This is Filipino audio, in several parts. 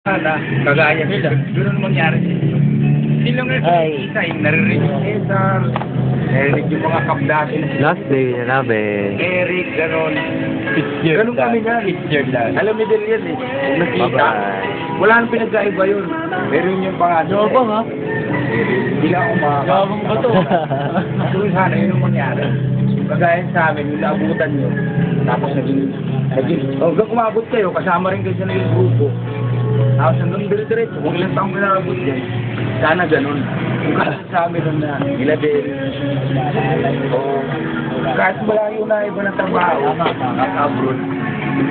Kagaya nila. Gano'n mangyari. Hindi lang nakikita yung naririnig yung Cesar, naririnig yung mga kablasin. Last day na namin. Eric, gano'n. Gano'n kami nga. Alam ni Del yan eh. Kung nakita, wala nang pinagkaiba yun. Pero yun yung pangalan. Yabang ha? Hindi lang ako makakita. Yabang ba to? Kung sana yun ang mangyari. Kagaya sa amin, yung naabutan nyo. Tapos naging, hanggang umabot kayo, kasama rin kayo sa naging grupo. Tapos hanggang dire-diretso, kung ilang taong pinabot dyan, sana ganun. Kung kasi sa amin nun na ilabel, o kahit malayo na iba ng trabaho, abroad.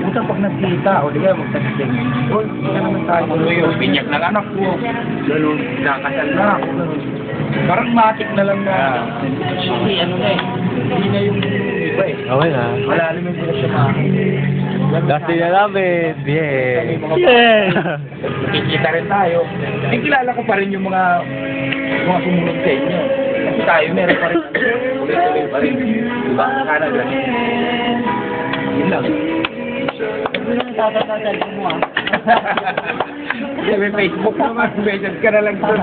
Utang pag nakita, o di kaya magtagising, o, kaya naman tayo. Ano yung pinyak ng anak ko, ganun, nakasal na ako, ganun. Parang matik na lang na, ano na eh, hindi na yung iba eh. Okay na. Malalim yung pinagsamaan. Last day na namin. Yeah. Kikita rin tayo. Kilala ko pa rin yung mga sumunod sa inyo. Kasi tayo meron pa rin. Ulit-ulit pa rin. Diba? Canada. Yun lang. Ano na tatatagad mo ah? Kasi may Facebook naman. Message ka na lang doon.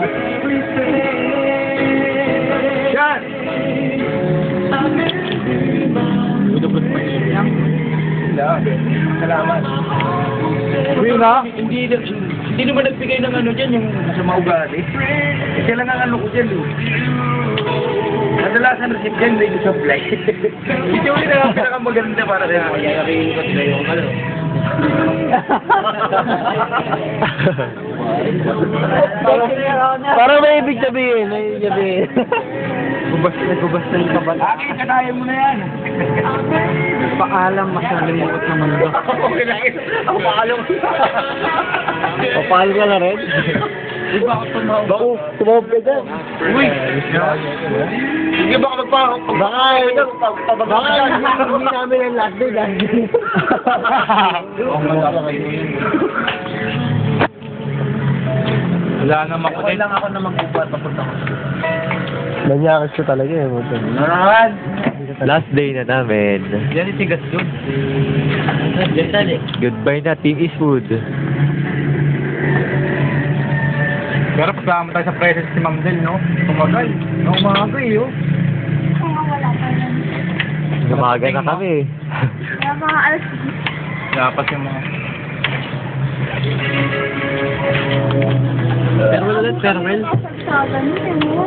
Yan! Udubot pa lang. Salamat. Uy na? Hindi naman nagbigay ng ano dyan, yung sa maugali. Kasi lang ang ano ko dyan, eh. Kadalasan receipt dyan, may supply. Hindi ko rin ang pinakamaganda para sa mga nakaringkot na yung ano. Parang may ibig sabihin. May ibig sabihin. Gubas na yung kabal. Akin, katayan mo na yan. Paalam, masalimuot na mundo. Okay lang yun. Ang paalam. Papaalam ka na rin? Di ba ako tumawag? Baku, tumawag ka dyan. Uy! Sige baka magpahok. Baka hindi namin ang last day dahil. Wala naman ko. Okay lang ako na magbubuhat papunta ko. Nanyakas ko talaga eh. Naman! Last day na namin. Yan yung tigas doon. Diyan tali. Goodbye na, Team Eastwood. Pero pasama tayo sa presence si Ma'am Del, no? Umagal. No, umagal, yo. Kung wala pa yan. Namaga na kami. Kaya mga alas Dapat yung mga... Farewell ulit, farewell. Pagsagan mo, mo.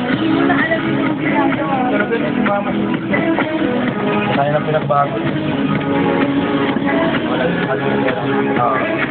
Hindi mo na alam yung ginagawa. Pero ganun si Mama. Kaya na pinagbago. Wala yung ano.